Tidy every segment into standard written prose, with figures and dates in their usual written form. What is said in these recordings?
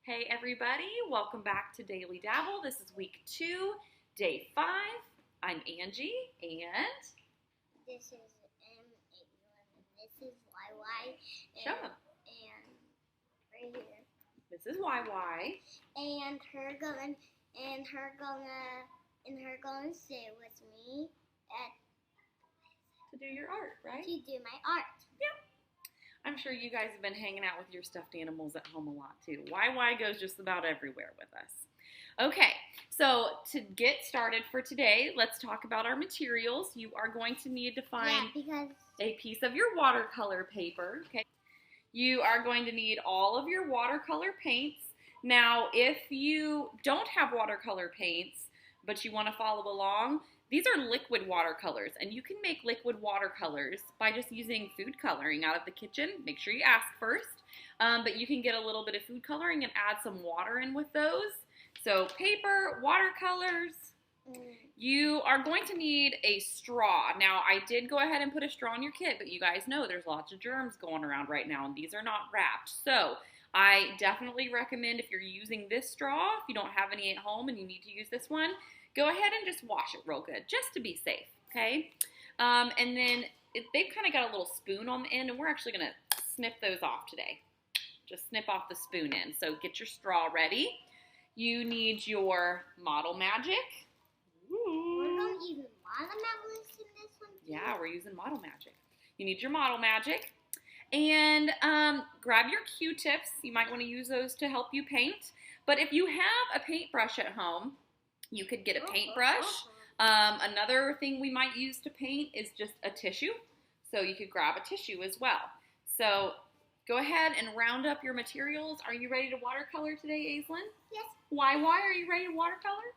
Hey everybody, welcome back to Daily Dabble. This is week 2, day 5. I'm Angie, and this is Aislin, and this is YY, show them. And right here. This is YY. And her gonna sit with me To do your art, right? to do my art. Yeah. I'm sure you guys have been hanging out with your stuffed animals at home a lot too. YY goes just about everywhere with us. Okay, so to get started for today, let's talk about our materials. You are going to need to find a piece of your watercolor paper. Okay. You are going to need all of your watercolor paints. Now, if you don't have watercolor paints, but you want to follow along, these are liquid watercolors, and you can make liquid watercolors by just using food coloring out of the kitchen. Make sure you ask first, but you can get a little bit of food coloring and add some water in with those. So paper, watercolors. You are going to need a straw. Now, I did go ahead and put a straw in your kit, but you guys know there's lots of germs going around right now, and these are not wrapped. So I definitely recommend, if you're using this straw, if you don't have any at home and you need to use this one, go ahead and just wash it real good, just to be safe, okay? And then they've kind of got a little spoon on the end, and we're actually going to snip those off today. Just snip off the spoon end. So get your straw ready. You need your Model Magic. Ooh. We're going to use Model Magic in this one too? Yeah, we're using Model Magic. You need your Model Magic. And grab your Q-tips. You might want to use those to help you paint. But if you have a paintbrush at home, you could get a paintbrush. Another thing we might use to paint is just a tissue. So you could grab a tissue as well. So go ahead and round up your materials. Are you ready to watercolor today, Aislin? Yes. Why are you ready to watercolor?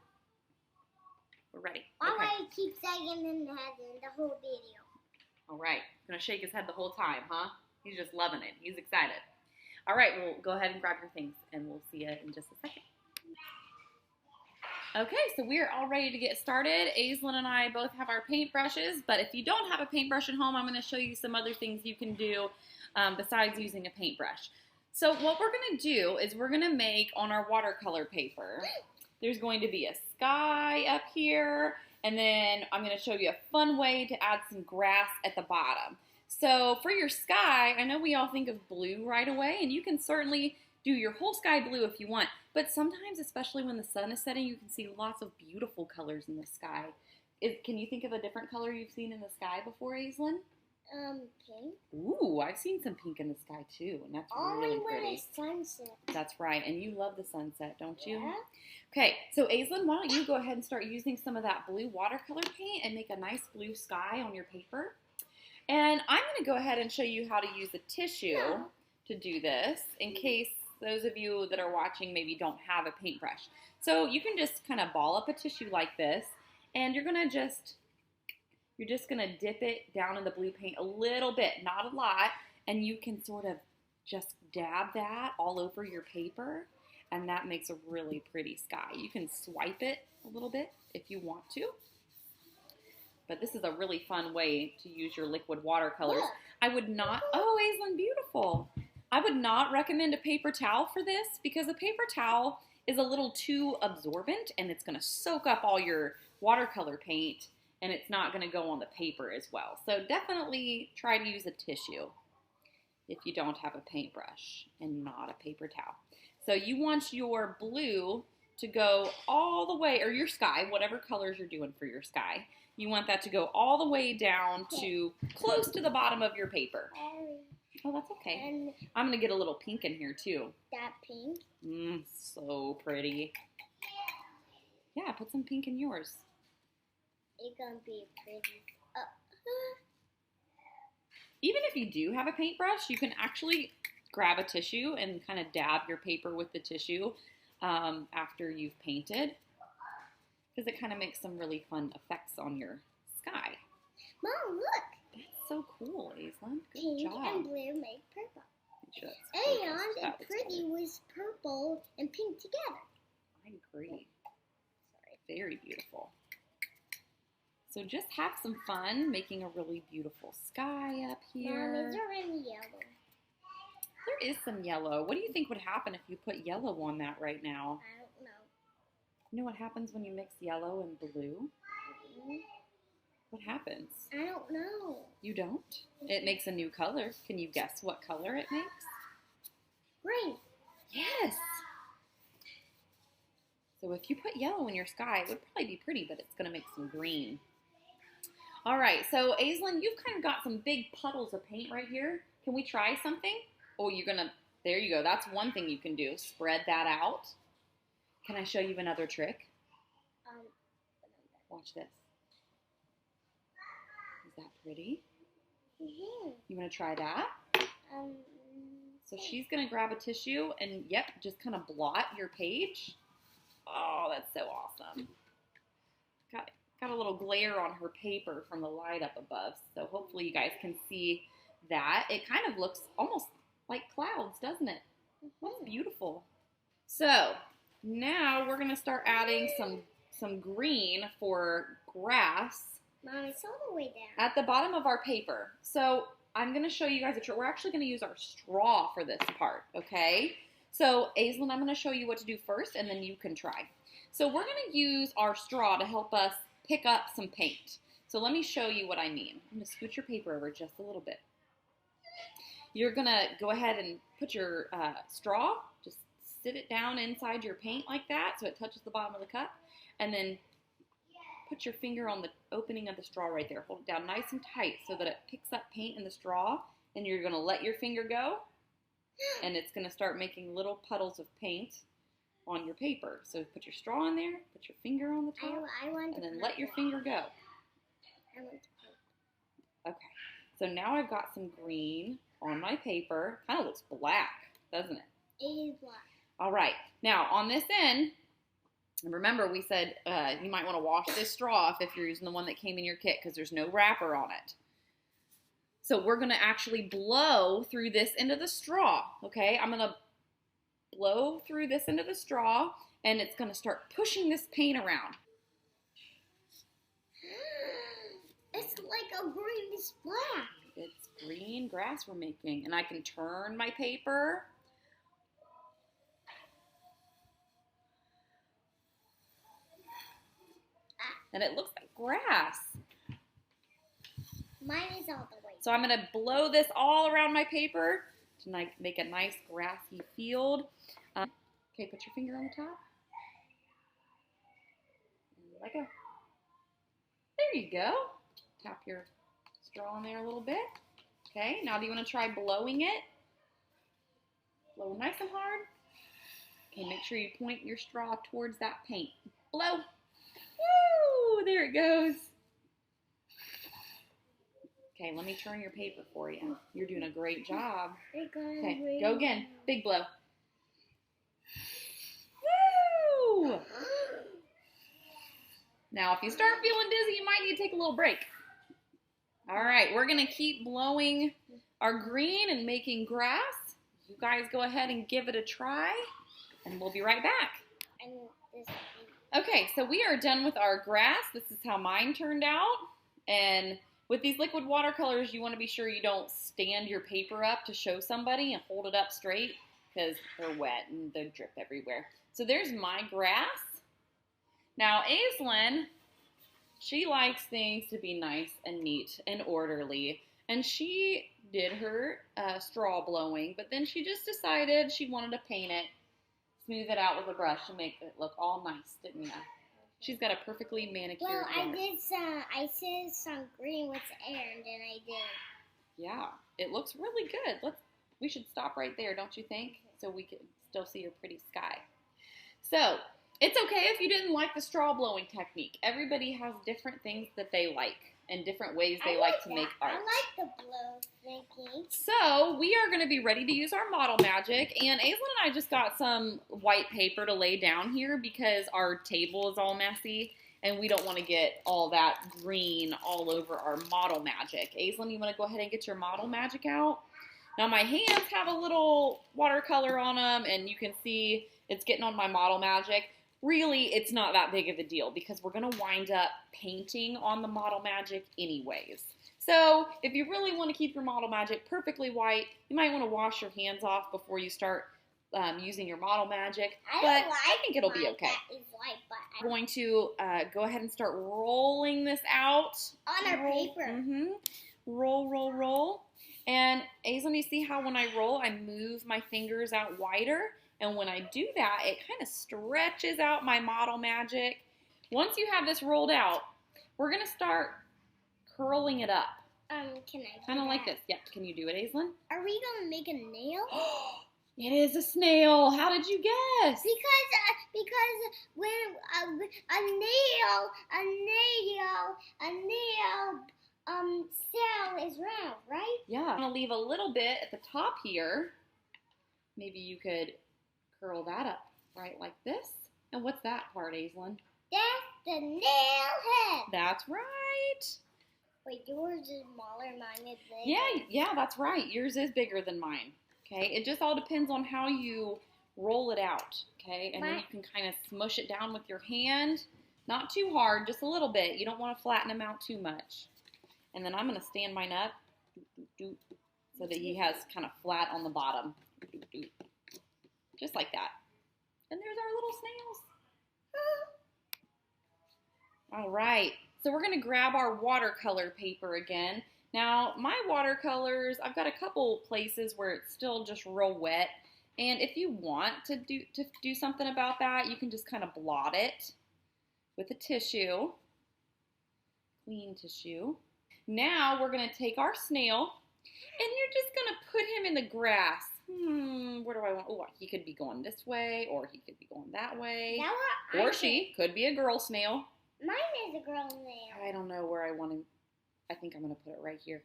We're ready. Okay. I keep saying in the head in the whole video. All right. Gonna shake his head the whole time, huh? He's just loving it. He's excited. All right, well, go ahead and grab your things, and we'll see you in just a second. Okay, so we're all ready to get started. Aislin and I both have our paintbrushes, but if you don't have a paintbrush at home, I'm going to show you some other things you can do besides using a paintbrush. So what we're going to do is we're going to make on our watercolor paper, there's going to be a sky up here, and then I'm going to show you a fun way to add some grass at the bottom. So for your sky, I know we all think of blue right away, and you can certainly do your whole sky blue if you want. But sometimes, especially when the sun is setting, you can see lots of beautiful colors in the sky. Can you think of a different color you've seen in the sky before, Aislin? Pink. Ooh, I've seen some pink in the sky too, and that's really pretty. Only when it's sunset. That's right, and you love the sunset, don't you? Yeah. Okay, so Aislin, why don't you go ahead and start using some of that blue watercolor paint and make a nice blue sky on your paper. And I'm going to go ahead and show you how to use a tissue to do this, in case those of you that are watching maybe don't have a paintbrush. So you can just kind of ball up a tissue like this, and you're just going to dip it down in the blue paint a little bit, not a lot, and you can sort of just dab that all over your paper, and that makes a really pretty sky. You can swipe it a little bit if you want to. But this is a really fun way to use your liquid watercolors. I would not, oh, Aislin, beautiful. I would not recommend a paper towel for this because a paper towel is a little too absorbent and it's going to soak up all your watercolor paint and it's not going to go on the paper as well. So definitely try to use a tissue if you don't have a paintbrush and not a paper towel. So you want your blue to go all the way, or your sky, whatever colors you're doing for your sky, you want that to go all the way down to close to the bottom of your paper. Oh, that's okay. And I'm going to get a little pink in here, too. That pink? So pretty. Yeah, put some pink in yours. It's going to be pretty. Even if you do have a paintbrush, you can actually grab a tissue and kind of dab your paper with the tissue after you've painted. Because it kind of makes some really fun effects on your sky. Mom, look. That's so cool, Aislin. Good Pink job. and blue make purple. And pretty was purple and pink together. I agree. Sorry, very beautiful. So just have some fun making a really beautiful sky up here. Mom, is there any yellow? There is some yellow. What do you think would happen if you put yellow on that right now? I don't know. You know what happens when you mix yellow and blue? What happens? I don't know. You don't? It makes a new color. Can you guess what color it makes? Green. Yes. So if you put yellow in your sky, it would probably be pretty, but it's going to make some green. All right, so Aislin, you've kind of got some big puddles of paint right here. Can we try something? Oh, there you go. That's one thing you can do. Spread that out. Can I show you another trick? Watch this. Is that pretty? You want to try that? So she's going to grab a tissue and, yep, just kind of blot your page. Oh, that's so awesome. Got a little glare on her paper from the light up above, so hopefully you guys can see that. It kind of looks almost like clouds, doesn't it? That's beautiful. So now we're going to start adding some green for grass. Mom, it's all the way down. At the bottom of our paper. So I'm going to show you guys a trick. We're actually going to use our straw for this part, okay? So Aislin, I'm going to show you what to do first, and then you can try. So we're going to use our straw to help us pick up some paint. So let me show you what I mean. I'm going to scoot your paper over just a little bit. You're going to go ahead and put your straw, just sit it down inside your paint like that so it touches the bottom of the cup, and then put your finger on the opening of the straw right there. Hold it down nice and tight so that it picks up paint in the straw, and you're going to let your finger go, and it's going to start making little puddles of paint on your paper. So put your straw in there, put your finger on the top, and then let your finger go. Okay, so now I've got some green on my paper. Kind of looks black, doesn't it? It is black. All right, now on this end, and remember we said you might want to wash this straw off if you're using the one that came in your kit because there's no wrapper on it. So we're going to actually blow through this end of the straw, okay? I'm going to blow through this end of the straw, and it's going to start pushing this paint around. It's like a greenish black. It's green grass we're making, and I can turn my paper. And it looks like grass. Mine is all the way. So I'm going to blow this all around my paper to make a nice grassy field. Okay, put your finger on the top. And let go. There you go. Tap your straw in there a little bit. Okay, now do you want to try blowing it? Blow nice and hard. Okay, make sure you point your straw towards that paint. Blow. Woo! There it goes. Okay, let me turn your paper for you. You're doing a great job. Okay, go again. Big blow. Woo! Now, if you start feeling dizzy, you might need to take a little break. All right, we're going to keep blowing our green and making grass. You guys go ahead and give it a try, and we'll be right back. And this. Okay, so we are done with our grass. This is how mine turned out. And with these liquid watercolors, you want to be sure you don't stand your paper up to show somebody and hold it up straight because they're wet and they drip everywhere. So there's my grass. Now, Aislin, she likes things to be nice and neat and orderly. And she did her straw blowing, but then she just decided she wanted to paint it, smooth it out with a brush to make it look all nice, didn't you? She's got a perfectly manicured Well, I yard. I said some green with air, and then I did. Yeah, it looks really good. We should stop right there, don't you think? So we can still see your pretty sky. So it's okay if you didn't like the straw blowing technique. Everybody has different things that they like and different ways they like to make art. I like the blow thinking. So we are going to be ready to use our model magic, and Aislin and I just got some white paper to lay down here because our table is all messy and we don't want to get all that green all over our model magic. Aislin, you want to go ahead and get your model magic out? Now my hands have a little watercolor on them, and you can see it's getting on my model magic. Really, it's not that big of a deal because we're going to wind up painting on the model magic anyways. So if you really want to keep your Model Magic perfectly white, you might want to wash your hands off before you start using your Model Magic. But I think it'll be okay. We're going to go ahead and start rolling this out. On our paper. Mm-hmm. Roll, roll, roll. And Aislin, you see how when I roll, I move my fingers out wider? And when I do that, it kind of stretches out my Model Magic. Once you have this rolled out, we're going to start curling it up. Can I kind of like this. Yeah, can you do it, Aislin? Are we going to make a nail? It is a snail. How did you guess? Because when a nail cell is round, right? Yeah. I'm gonna leave a little bit at the top here. Maybe you could curl that up right like this. And what's that part, Aislin? That's the nail head. That's right. Wait, yours is smaller, mine is bigger. Yeah, that's right. Yours is bigger than mine. Okay, it just all depends on how you roll it out. Okay, and then you can kind of smush it down with your hand. Not too hard, just a little bit. You don't want to flatten them out too much. And then I'm going to stand mine up so that he has kind of flat on the bottom. Just like that. And there's our little snails. All right, so we're going to grab our watercolor paper again. Now, my watercolors, I've got a couple places where it's still just real wet. And if you want to do something about that, you can just kind of blot it with a tissue, clean tissue. Now we're going to take our snail, and you're just going to put him in the grass. Where do I want? Oh, he could be going this way, or he could be going that way. Or she could be a girl snail. Mine is a girl snail. I don't know where I want him. I think I'm going to put it right here.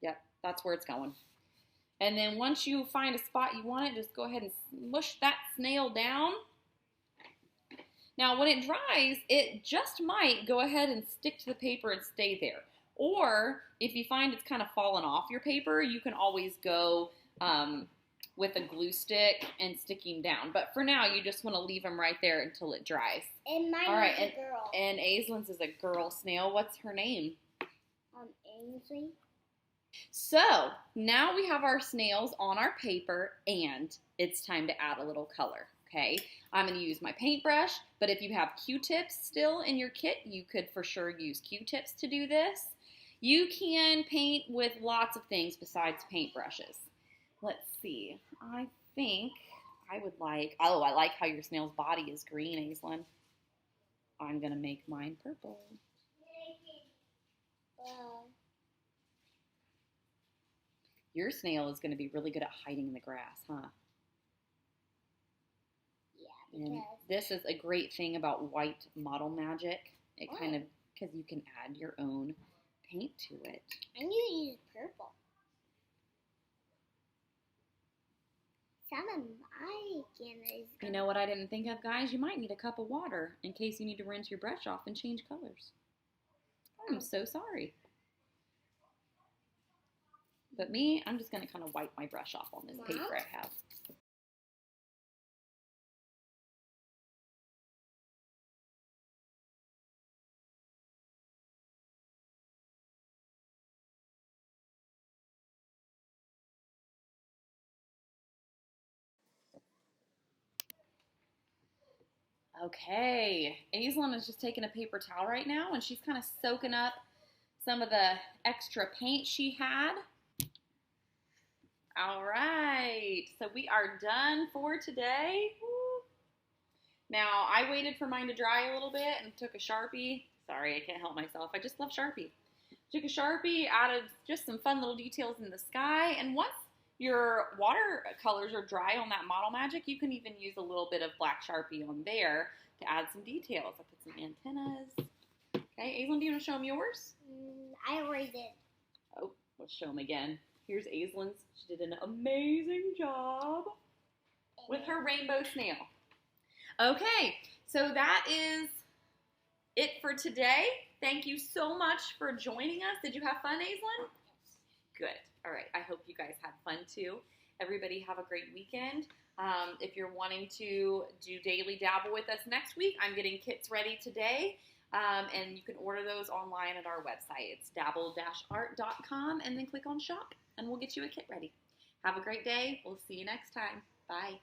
Yep, that's where it's going. And then once you find a spot you want it, just go ahead and smush that snail down. Now, when it dries, it just might go ahead and stick to the paper and stay there. Or if you find it's kind of fallen off your paper, you can always go with a glue stick and stick him down. But for now, you just want to leave him right there until it dries. And mine is a girl. And Aislin's is a girl snail. What's her name? Aislin. So now we have our snails on our paper, and it's time to add a little color. Okay, I'm going to use my paintbrush, but if you have Q-tips still in your kit, you could for sure use Q-tips to do this. You can paint with lots of things besides paintbrushes. Let's see. I think I would like, I like how your snail's body is green, Aislin. I'm going to make mine purple. Your snail is going to be really good at hiding in the grass, huh? Yeah, and this is a great thing about white Model Magic. It kind of, because you can add your own paint to it. I need to use purple. You know what I didn't think of, guys? You might need a cup of water in case you need to rinse your brush off and change colors. I'm so sorry. But me, I'm just going to kind of wipe my brush off on this paper I have. Okay, Aislin is just taking a paper towel right now, and she's kind of soaking up some of the extra paint she had. All right, so we are done for today. Woo. Now, I waited for mine to dry a little bit and took a Sharpie. Sorry, I can't help myself. I just love Sharpie. Took a Sharpie, added just some fun little details in the sky, and once your watercolors are dry on that Model Magic, you can even use a little bit of black Sharpie on there to add some details. I put some antennas. Okay, Aislin, do you want to show them yours? I already did. Oh, let's show them again. Here's Aislin's. She did an amazing job with her rainbow snail. Okay, so that is it for today. Thank you so much for joining us. Did you have fun, Aislin? Good. All right, I hope you guys had fun too. Everybody have a great weekend. If you're wanting to do Daily Dabble with us next week, I'm getting kits ready today. And you can order those online at our website. It's dabble-art.com, and then click on shop, and we'll get you a kit ready. Have a great day. We'll see you next time. Bye.